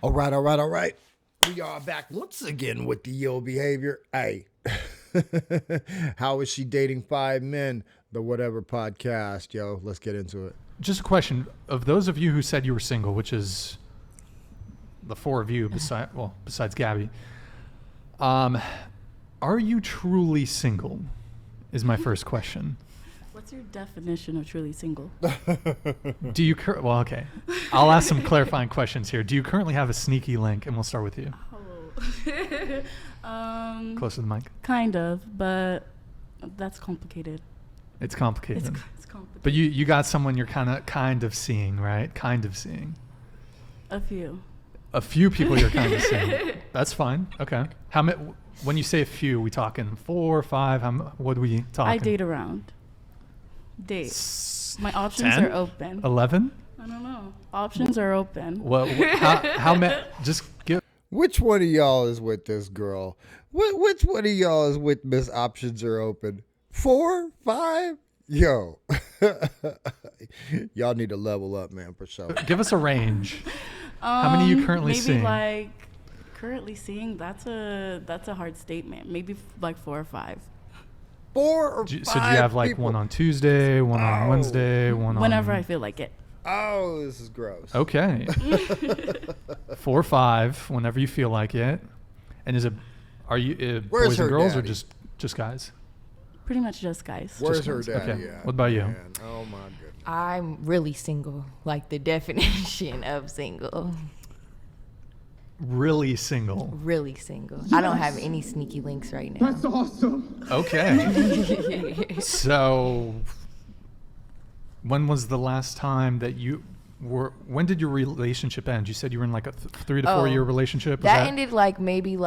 All right. We are back once again with the ill behavior. Hey, how is she dating 5 men? The whatever podcast, yo. Let's get into it. Just a question. Of those of you who said you were single, which is the 4 of you besides Gabby, are you truly single? Is my first question. What's your definition of truly single? Do you well, okay. I'll ask some clarifying questions here. Do you currently have a sneaky link? And we'll start with you. Oh. Close to the mic. Kind of, but that's complicated. It's complicated. It's complicated. But you got someone you're kind of seeing, right? Kind of seeing. A few. A few people you're kind of seeing. That's fine. Okay. How many? When you say a few, we talking 4, 5? What are we talking? I date around. My options 10? are open. 11? I don't know. Options are open. Well, how many? Just give. Which one of y'all is with this girl? Which one of y'all is with Miss Options Are Open? 4, 5? Yo. Y'all need to level up, man, for sure. Give us a range. How many are you currently seeing? Maybe currently seeing, that's a hard statement. Maybe 4 or 5. 4 or 5 So do you have people? one on Tuesday, one on Wednesday, one Whenever on... I feel like it. Oh, this is gross. Okay. 4 or 5, whenever you feel like it. And are you Where's boys her and girls daddy? or just guys? Pretty much just guys. Where's her guys. daddy Okay. at? What about you? Man? Oh, my goodness. I'm really single, like the definition of single. Really single. Really single. Yes. I don't have any sneaky links right now. That's awesome. Okay. So, when was the last time that you were? When did your relationship end? You said you were in like a 3 to 4 year relationship. Was that ended maybe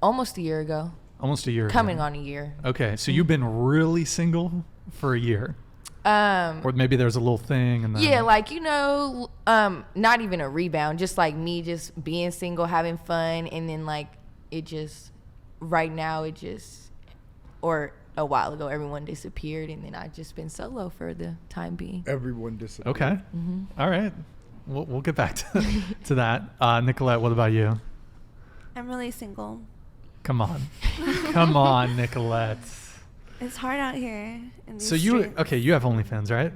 almost a year ago. Almost a year. Coming on a year. Okay, so you've been really single for a year. Or maybe there's a little thing and then... Yeah, not even a rebound, just me just being single, having fun, and then right now or a while ago everyone disappeared, and then I've just been solo for the time being. Everyone disappeared. Okay. Mm-hmm. All right. We'll get back to that. Nicolette, what about you? I'm really single. Come on. Come on, Nicolette. It's hard out here in these So you have OnlyFans, right?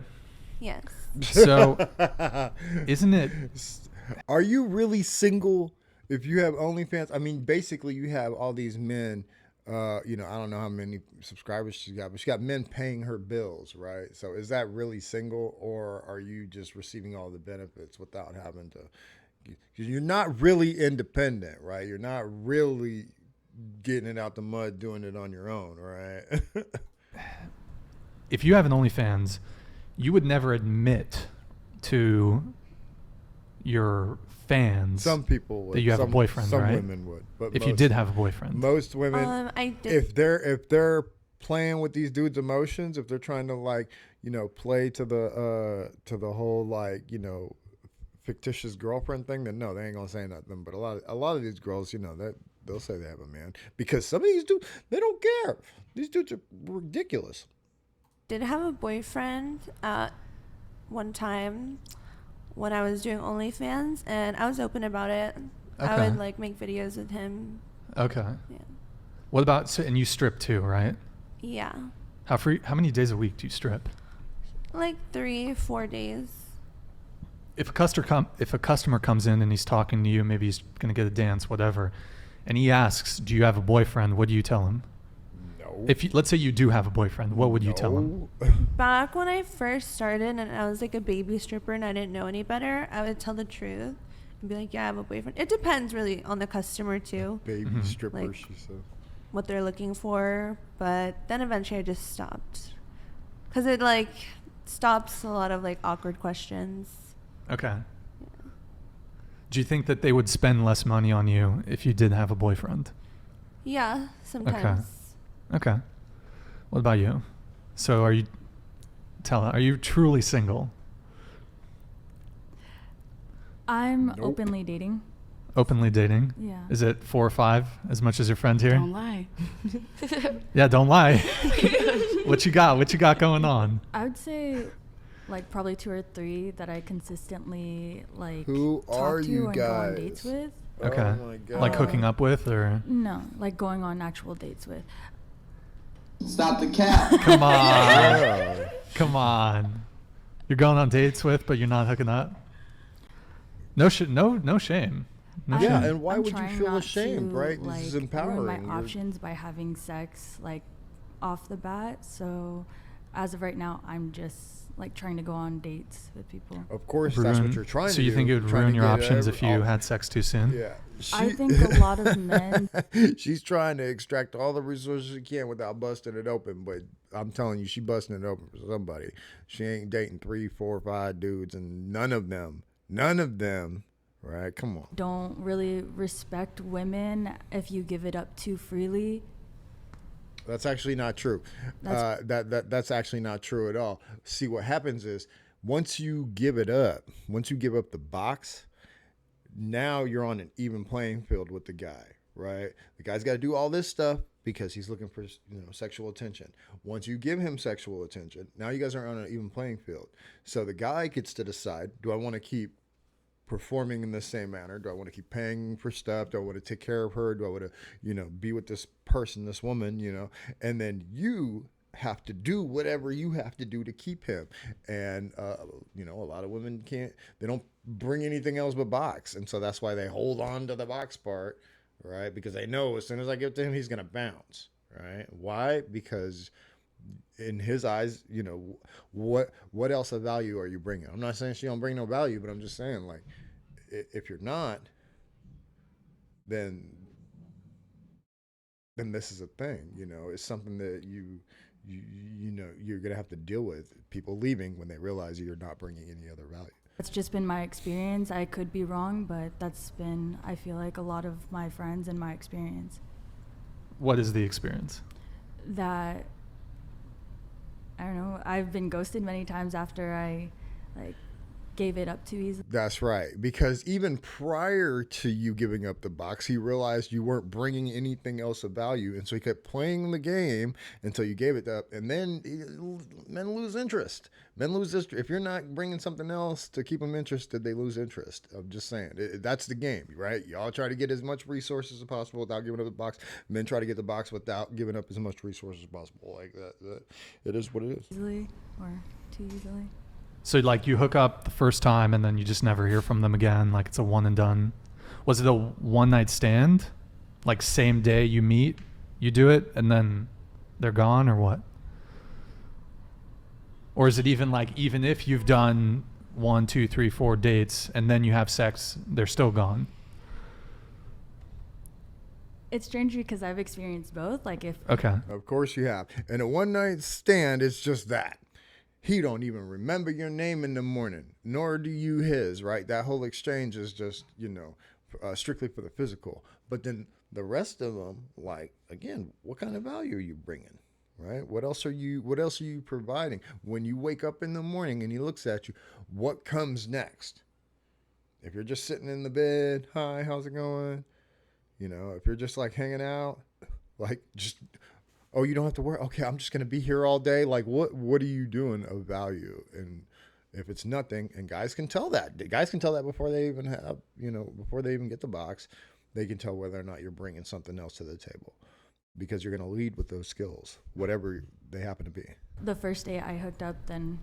Yes. So isn't it... Are you really single if you have OnlyFans? I mean, basically you have all these men, I don't know how many subscribers she's got, but she got men paying her bills, right? So is that really single, or are you just receiving all the benefits without having to... Because you're not really independent, right? You're not really getting it out the mud, doing it on your own, right? If you have an OnlyFans, you would never admit to your fans Some people would. that you have a boyfriend, some right? Some women would. But if you did have a boyfriend. Most women, I did. if they're playing with these dudes' emotions, if they're trying to play to the whole fictitious girlfriend thing, then no, they ain't gonna say nothing. But a lot of these girls, that they'll say they have a man, because some of these dudes, they don't care. These dudes are ridiculous. Did have a boyfriend one time when I was doing OnlyFans, and I was open about it. Okay. I would make videos with him. Okay. Yeah. What about, and you strip too, right? Yeah. How many days a week do you strip? 3-4 days. If a customer comes in and he's talking to you, maybe he's going to get a dance, whatever, and he asks, do you have a boyfriend? What do you tell him? No. Let's say you do have a boyfriend, what would you tell him? Back when I first started and I was a baby stripper and I didn't know any better, I would tell the truth and be yeah, I have a boyfriend. It depends really on the customer too. Baby stripper, she said. What they're looking for. But then eventually I just stopped. Because it stops a lot of awkward questions. Okay. Yeah. Do you think that they would spend less money on you if you did have a boyfriend? Yeah, sometimes. Okay. What about you? So are you truly single? I'm openly dating. Openly dating? Yeah. Is it 4 or 5 as much as your friend here? Don't lie. Yeah, don't lie. What you got? What you got going on? I would say like probably 2 or 3 that I consistently like Who talk are to you and go on dates guys? with. Okay. Oh my God. Like hooking up with, or No, like going on actual dates with. Stop the cap. come on, Yeah. come on. You're going on dates with, but you're not hooking up. No shame. No shame. No Yeah, shame. and why I'm would you trying feel not ashamed, to, right? Like, This is ruin empowering. my You're- options by having sex like off the bat. So, as of right now, I'm just like trying to go on dates with people. Of course, that's what Ruin- you're trying to So do. you think it would trying ruin to your get options if you all- had sex too soon? Yeah. I think a lot of men. She's trying to extract all the resources she can without busting it open, but I'm telling you, she busting it open for somebody. She ain't dating 3, 4, 5 dudes, and none of them, right? Come on. Don't really respect women if you give it up too freely. That's actually not true. That's actually not true at all. See, what happens is once you give it up, once you give up the box, now you're on an even playing field with the guy, right? The guy's got to do all this stuff because he's looking for sexual attention. Once you give him sexual attention, now you guys are on an even playing field. So the guy gets to decide: do I want to keep performing in the same manner? Do I want to keep paying for stuff? Do I want to take care of her? Do I want to, be with this person, this woman, And then you have to do whatever you have to do to keep him. And, a lot of women they don't bring anything else but box. And so that's why they hold on to the box part, right? Because they know as soon as I give it to him, he's going to bounce, right? Why? Because in his eyes, what else of value are you bringing? I'm not saying she don't bring no value, but I'm just saying, like, if you're not, then this is a thing. It's something that you're gonna have to deal with. People leaving when they realize you're not bringing any other value. That's just been my experience. I could be wrong, but that's been, I feel like, a lot of my friends and my experience. What is the experience? That, I don't know, I've been ghosted many times after I gave it up too easily. That's right. Because even prior to you giving up the box, he realized you weren't bringing anything else of value. And so he kept playing the game until you gave it up. And then men lose interest. If you're not bringing something else to keep them interested, they lose interest. I'm just saying. That's the game, right? Y'all try to get as much resources as possible without giving up the box. Men try to get the box without giving up as much resources as possible. Like that. It is what it is. Easily or too easily. So like you hook up the first time and then you just never hear from them again. Like it's a one and done. Was it a one night stand? Like same day you meet, you do it and then they're gone, or what? Or is it even if you've done 1, 2, 3, 4 dates and then you have sex, they're still gone? It's strange because I've experienced both. Like if Okay. Of course you have. And a one night stand is just that. He don't even remember your name in the morning, nor do you his, right? That whole exchange is just, strictly for the physical. But then the rest of them, again, what kind of value are you bringing, right? What else are you providing? When you wake up in the morning and he looks at you, what comes next? If you're just sitting in the bed, hi, how's it going? If you're just hanging out, oh, you don't have to worry. Okay, I'm just gonna be here all day. What are you doing of value? And if it's nothing, and guys can tell that. Guys can tell that before they even have, before they even get the box, they can tell whether or not you're bringing something else to the table, because you're gonna lead with those skills, whatever they happen to be. the first day I hooked up, then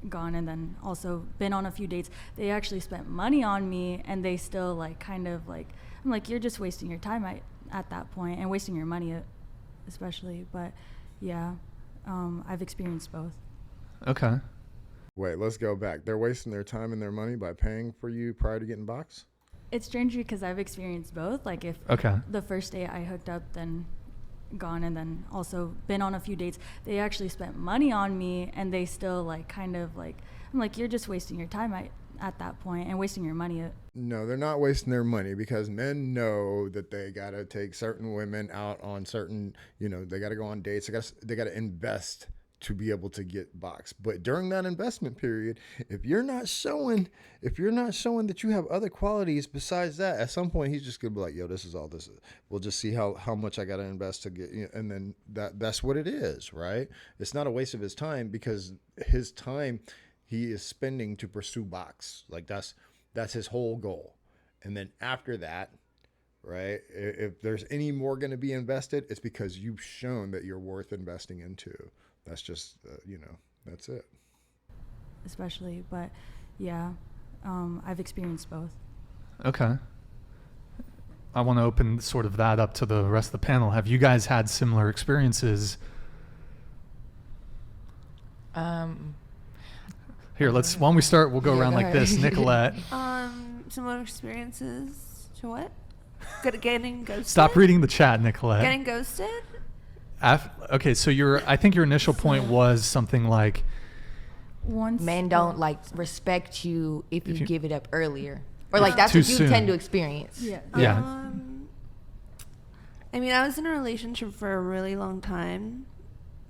gone, and then also been on a few dates. They actually spent money on me, and they still I'm like, you're just wasting your time at that point, and wasting your money especially. But yeah, I've experienced both. Okay. Wait, let's go back. They're wasting their time and their money by paying for you prior to getting box? It's strange because I've experienced both. Like if Okay. the first day I hooked up, then gone, and then also been on a few dates. They actually spent money on me, and they still I'm like, you're just wasting your time at that point, and wasting your money. No, they're not wasting their money, because men know that they got to take certain women out on certain, they got to go on dates. They got to invest to be able to get box. But during that investment period, if you're not showing that you have other qualities besides that, at some point he's just gonna be like, yo, this is all this is. We'll just see how much I got to invest to get, and then that's what it is, right? It's not a waste of his time, because his time, he is spending to pursue box. Like that's his whole goal. And then after that, right, if there's any more going to be invested, it's because you've shown that you're worth investing into. That's just, that's it. Especially, but yeah, I've experienced both. Okay. I want to open sort of that up to the rest of the panel. Have you guys had similar experiences? Here, why don't we start? We'll go around go like ahead. this. Nicolette, Similar experiences to what? Getting ghosted. stop reading the chat, Nicolette. Getting ghosted. Okay, so I think your initial point was something like, Once Men don't like respect you if you you- give it up earlier, or like that's Too what you soon. tend to experience. Yeah. yeah. I mean, I was in a relationship for a really long time,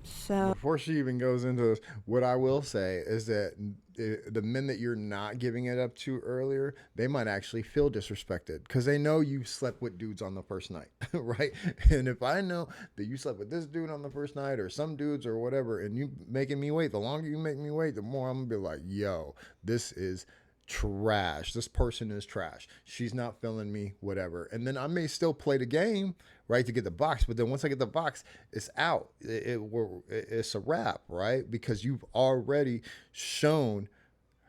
so Before she even goes into this, what I will say is that the men that you're not giving it up to earlier, they might actually feel disrespected because they know you slept with dudes on the first night, right? And if I know that you slept with this dude on the first night or some dudes or whatever, and you making me wait, the longer you make me wait, the more I'm gonna be like, yo, this is trash. This person is trash. She's not feeling me, whatever. And then I may still play the game, right, to get the box. But then once I get the box, it's out. It's a wrap, right? Because you've already shown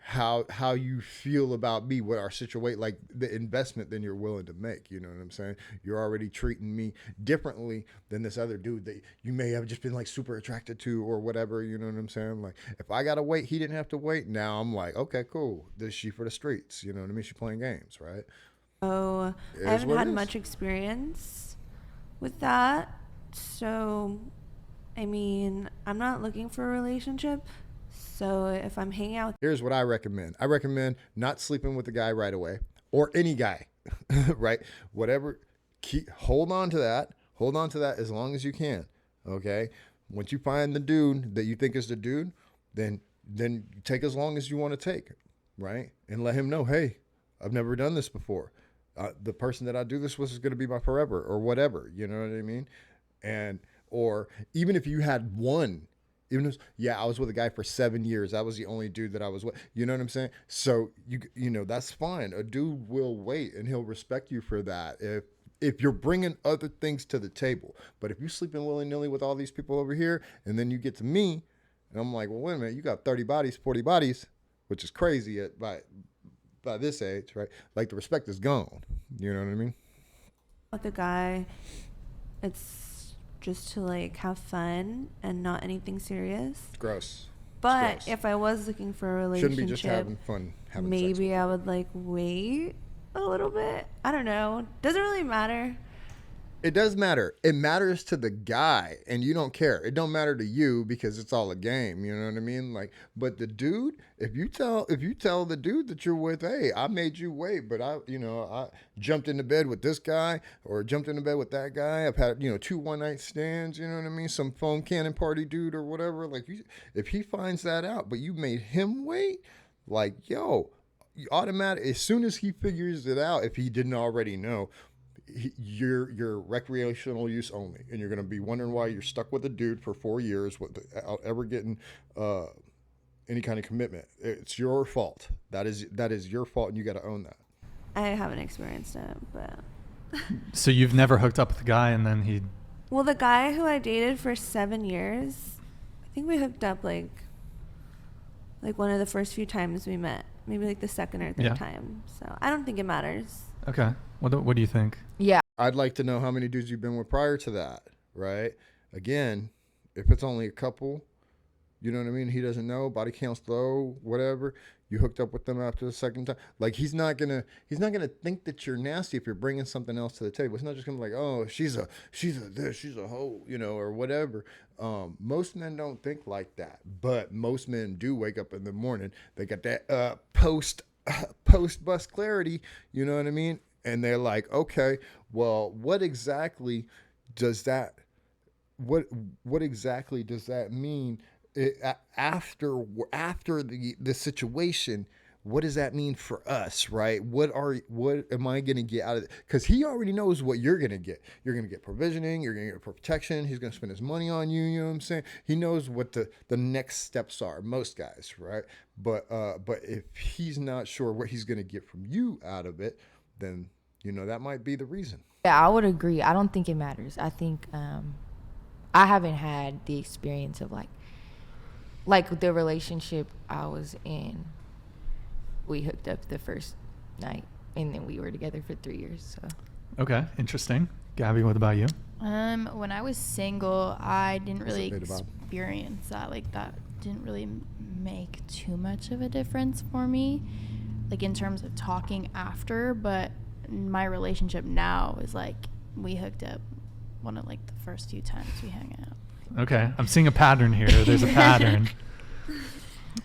how you feel about me, what our situation, like the investment then you're willing to make. You know what I'm saying? You're already treating me differently than this other dude that you may have just been like super attracted to or whatever. You know what I'm saying? Like if I gotta wait, he didn't have to wait. Now I'm like, okay, cool. This is she for the streets. You know what I mean? She's playing games, right? I It is haven't what it had is. much experience with that. So, I mean, I'm not looking for a relationship. So if I'm hanging out, Here's what I recommend. I recommend not sleeping with the guy right away or any guy, right? Whatever. Hold on to that. Hold on to that as long as you can. Okay. Once you find the dude that you think is the dude, then take as long as you want to take, right? And let him know, hey, I've never done this before. The person that I do this with is going to be my forever or whatever. You know what I mean? Or even if you had one. Even if, I was with a guy for 7 years. That was the only dude that I was with. You know what I'm saying? So that's fine. A dude will wait and he'll respect you for that if you're bringing other things to the table. But if you're sleeping willy nilly with all these people over here, and then you get to me, and I'm like, well, wait a minute, you got 30 bodies, 40 bodies, which is crazy by this age, right? Like the respect is gone. You know what I mean? with a guy, it's just to like have fun and not anything serious. Gross. But gross. if I was looking for a Shouldn't relationship, be just having fun. Having sex maybe with I would like wait a little bit. I don't know. Doesn't really matter. It does matter. It matters to the guy, and you don't care. It don't matter to you because it's all a game. You know what I mean? Like, but the dude, if you tell the dude that you're with, hey, I made you wait, but I jumped into bed with this guy or jumped into bed with that guy. I've had 2 one-night stands. You know what I mean? Some foam cannon party dude or whatever. Like, if he finds that out, but you made him wait, like, yo, you automatic. As soon as he figures it out, if he didn't already know. You're recreational use only, and you're going to be wondering why you're stuck with a dude for 4 years without ever getting any kind of commitment. It's your fault. That is your fault, and you got to own that. I haven't experienced it, but So you've never hooked up with a guy and then he... well, the guy who I dated for 7 years, I think we hooked up like one of the first few times we met, maybe like the second or third Yeah. time. So I don't think it matters. Okay. What do you think? Yeah. I'd like to know how many dudes you've been with prior to that, right? Again, if it's only a couple, you know what I mean? He doesn't know, body count's low, whatever. You hooked up with them after the second time. Like he's not gonna think that you're nasty if you're bringing something else to the table. It's not just gonna be like, oh, she's a hoe, or whatever. Most men don't think like that, but most men do wake up in the morning. They got that post bust clarity, you know what I mean? And they're like, okay, well, what exactly does that mean after the situation? what does that mean for us, right? What am I going to get out of it? Because he already knows what you're going to get. You're going to get provisioning. You're going to get protection. He's going to spend his money on you. You know what I'm saying? He knows what the next steps are. Most guys, right? But if he's not sure what he's going to get from you out of it, then that might be the reason. Yeah, I would agree. I don't think it matters. I think I haven't had the experience of like the relationship I was in. We hooked up the first night, and then we were together for 3 years. So. Okay, interesting. Gabby, what about you? When I was single, I didn't really What's up, Beta Bob? experience that. Like, that didn't really make too much of a difference for me, like in terms of talking after. But my relationship now is like we hooked up one of like the first few times we hung out. Okay, I'm seeing a pattern here. There's a pattern.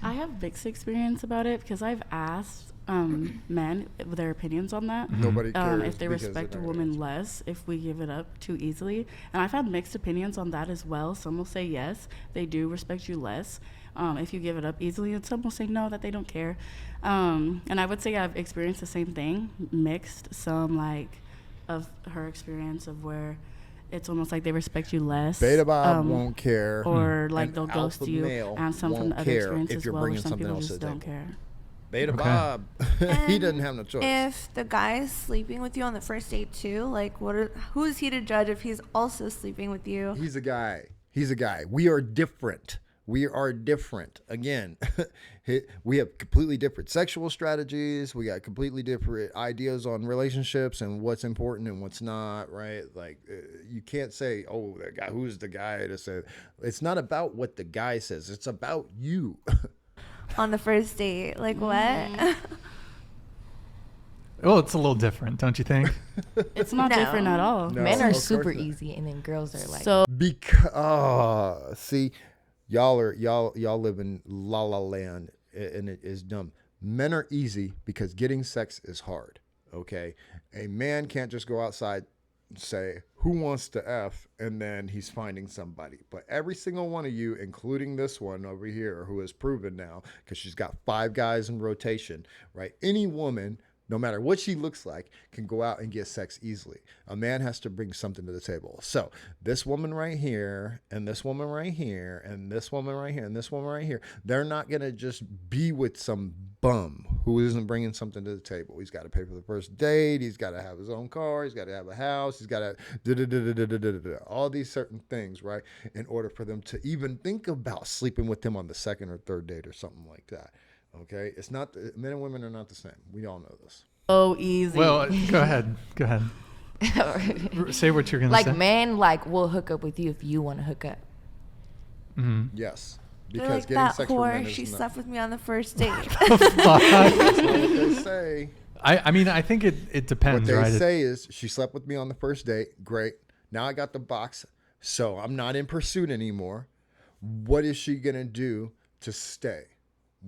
I have mixed experience about it because I've asked men their opinions on that. Nobody cares If they because respect a they're not woman gonna less if we give it up too easily. And I've had mixed opinions on that as well. Some will say yes, they do respect you less if you give it up easily, and some will say no, that they don't care. And I would say I've experienced the same thing, mixed. Some like of her experience of where it's almost like they respect you less. Beta Bob won't care. Or like An they'll ghost alpha you, male and some from won't the other care experience if as you're well, where bringing some something people else just to the don't table. care. Beta Okay. Bob, he And doesn't have no choice. If the guy's sleeping with you on the first date too, like who is he to judge if he's also sleeping with you? He's a guy. He's a guy. We are different. We are different. Again, we have completely different sexual strategies. We got completely different ideas on relationships and what's important and what's not, right? Like, you can't say, oh, that guy, who's the guy to say? It's not about what the guy says. It's about you. On the first date, like what? Well, it's a little different, don't you think? It's not No. different at all. No, Men of are course super not. easy, and then girls are like. So Because, see, y'all live in la la land, and it is dumb. Men are easy because getting sex is hard. Okay, a man can't just go outside and say who wants to F, and then he's finding somebody. But every single one of you, including this one over here, who has proven now, because she's got 5 guys in rotation, right? Any woman, no matter what she looks like, can go out and get sex easily. A man has to bring something to the table. So this woman right here, and this woman right here, and this woman right here, and this woman right here, they're not going to just be with some bum who isn't bringing something to the table. He's got to pay for the first date. He's got to have his own car. He's got to have a house. He's got to all these certain things, right? In order for them to even think about sleeping with him on the second or third date or something like that. Okay, it's not men and women are not the same. We all know this. easy. Well, go ahead. Go ahead. Say what you're going to Like say. men, like will hook up with you if you want to hook up. Mhm. Yes, They're because like getting that sex from men whore. is She not. slept with me on the first date. That's not what they say. I mean, I think it What depends, they right? say is she slept with me on the first date. Great. Now I got the box, so I'm not in pursuit anymore. What is she gonna do to stay?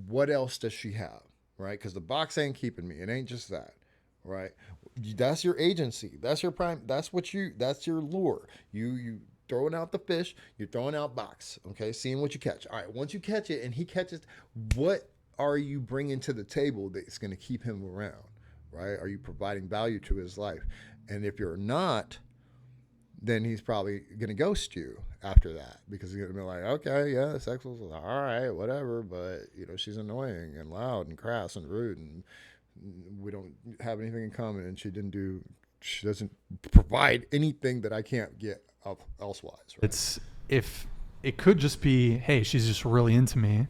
What else does she have? Right? Because the box ain't keeping me. It ain't just that. Right? That's your agency. That's your prime. That's your lure. You throwing out the fish. You're throwing out box. Okay, seeing what you catch. All right. Once you catch it and he catches, what are you bringing to the table that's going to keep him around? Right? Are you providing value to his life? And if you're not, then he's probably going to ghost you after that, because he's going to be like, okay, yeah, sex was all right, whatever, but she's annoying and loud and crass and rude, and we don't have anything in common, and she doesn't provide anything that I can't get elsewise. Right? It's if it could just be, hey, she's just really into me,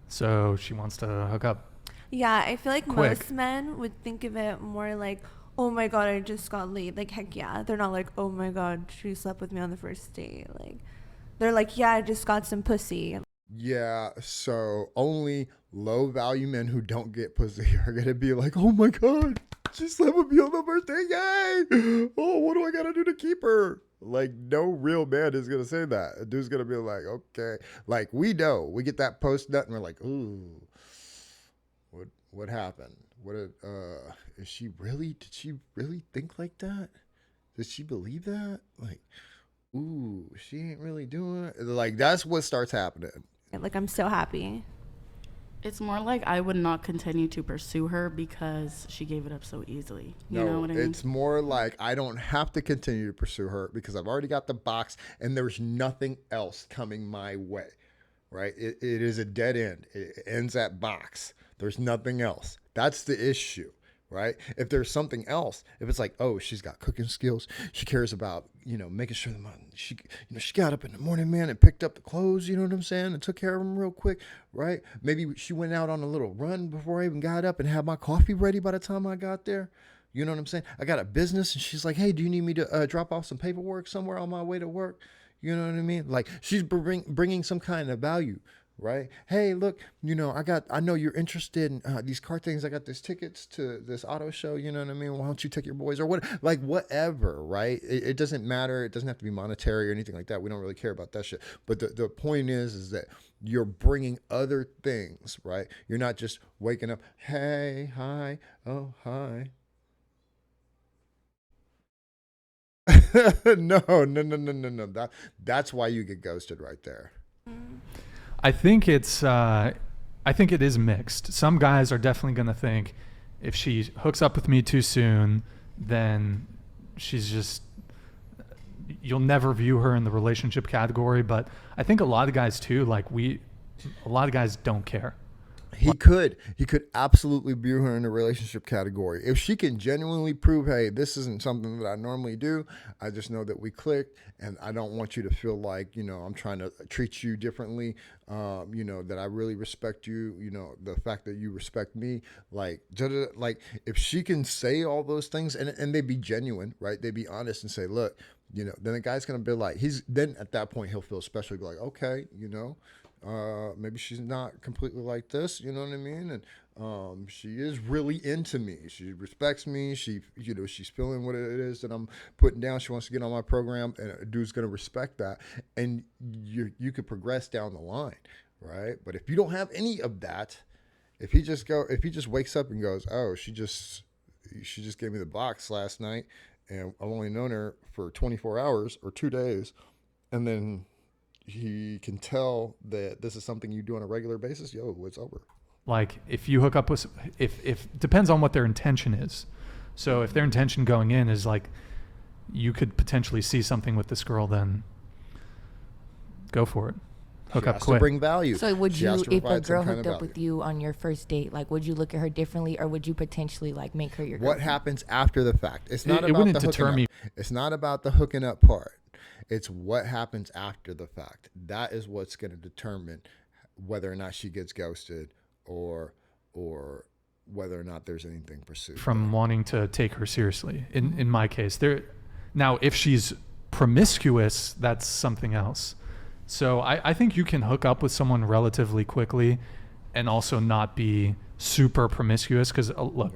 so she wants to hook up. Yeah, I feel like Quick. most men would think of it more like, oh my god, I just got laid. Like, heck yeah. They're not like, oh my god, she slept with me on the first date. Like, they're like, yeah, I just got some pussy. Yeah, so only low value men who don't get pussy are gonna be like, oh my god, she slept with me on the first day, yay! Oh, what do I gotta do to keep her? Like, no real man is gonna say that. A dude's gonna be like, okay, like we know, we get that post nut and we're like, ooh, what happened? Did she really think like that? Did she believe that? Like, ooh, she ain't really doing it. Like, that's what starts happening. Like, I'm so happy. It's more like I would not continue to pursue her because she gave it up so easily. You know what I mean? It's more like I don't have to continue to pursue her because I've already got the box and there's nothing else coming my way, right? It is a dead end. It ends at box. There's nothing else. That's the issue, right? If there's something else, if it's like, oh, she's got cooking skills, she cares about, making sure that she got up in the morning, man, and picked up the clothes, you know what I'm saying, and took care of them real quick, right? Maybe she went out on a little run before I even got up and had my coffee ready by the time I got there. You know what I'm saying? I got a business and she's like, hey, do you need me to drop off some paperwork somewhere on my way to work? You know what I mean? Like she's bringing some kind of value, right? Hey, look, I know you're interested in these car things. I got these tickets to this auto show. You know what I mean? Why don't you take your boys or what? Like whatever, right? It doesn't matter. It doesn't have to be monetary or anything like that. We don't really care about that shit. But the point is that you're bringing other things, right? You're not just waking up, hey, hi, oh, hi. No. That's why you get ghosted right there. I think it is mixed. Some guys are definitely going to think if she hooks up with me too soon, then you'll never view her in the relationship category. But I think a lot of guys too, a lot of guys don't care. He could absolutely view her in the relationship category. If she can genuinely prove, hey, this isn't something that I normally do. I just know that we clicked and I don't want you to feel like, I'm trying to treat you differently. That I really respect you, the fact that you respect me, like if she can say all those things and they be genuine, right? They be honest and say, look, then the guy's going to be like, then at that point he'll feel special. He'll be like, okay, maybe she's not completely like this, you know what I mean? And she is really into me. She respects me. She's feeling what it is that I'm putting down. She wants to get on my program, and a dude's gonna respect that. And you could progress down the line, right? But if you don't have any of that, if he just wakes up and goes, oh, she just gave me the box last night, and I've only known her for 24 hours or 2 days, and then he can tell that this is something you do on a regular basis, it's over. Like if you hook up with, if depends on what their intention is. So if their intention going in is like, you could potentially see something with this girl, then go for it. Hook up quick. To bring value. So would you, if a girl hooked up with you on your first date, like would you look at her differently, or would you potentially like make her your girlfriend? What happens after the fact? It's not It about wouldn't the deter hooking me. up. It's not about the hooking up part. It's what happens after the fact. That is what's going to determine whether or not she gets ghosted or whether or not there's anything pursued. From wanting to take her seriously. In my case, now if she's promiscuous, that's something else. So I think you can hook up with someone relatively quickly and also not be super promiscuous, because look,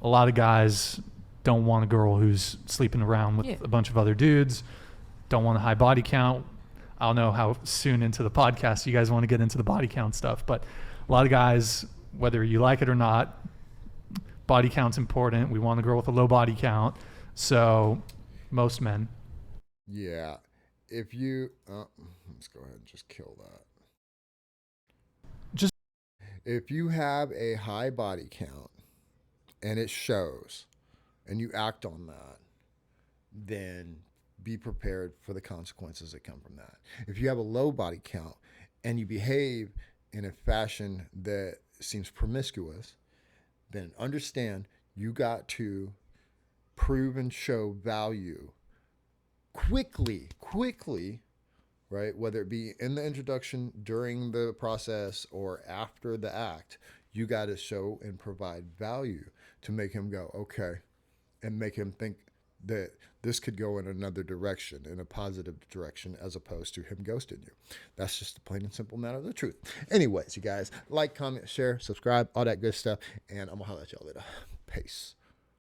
a lot of guys don't want a girl who's sleeping around with a bunch of other dudes, don't want a high body count. I don't know how soon into the podcast you guys want to get into the body count stuff, but a lot of guys, whether you like it or not, body count's important. We want a girl with a low body count. So most men. Yeah. If you, let's go ahead and just kill that. If you have a high body count and it shows and you act on that, then be prepared for the consequences that come from that. If you have a low body count and you behave in a fashion that seems promiscuous, then understand you got to prove and show value quickly, right? Whether it be in the introduction, during the process, or after the act, you got to show and provide value to make him go, okay, and make him think that this could go in another direction, in a positive direction, as opposed to him ghosting you. That's just the plain and simple matter of the truth. Anyways, you guys, like, comment, share, subscribe, all that good stuff, and I'm gonna holler at y'all later. Peace.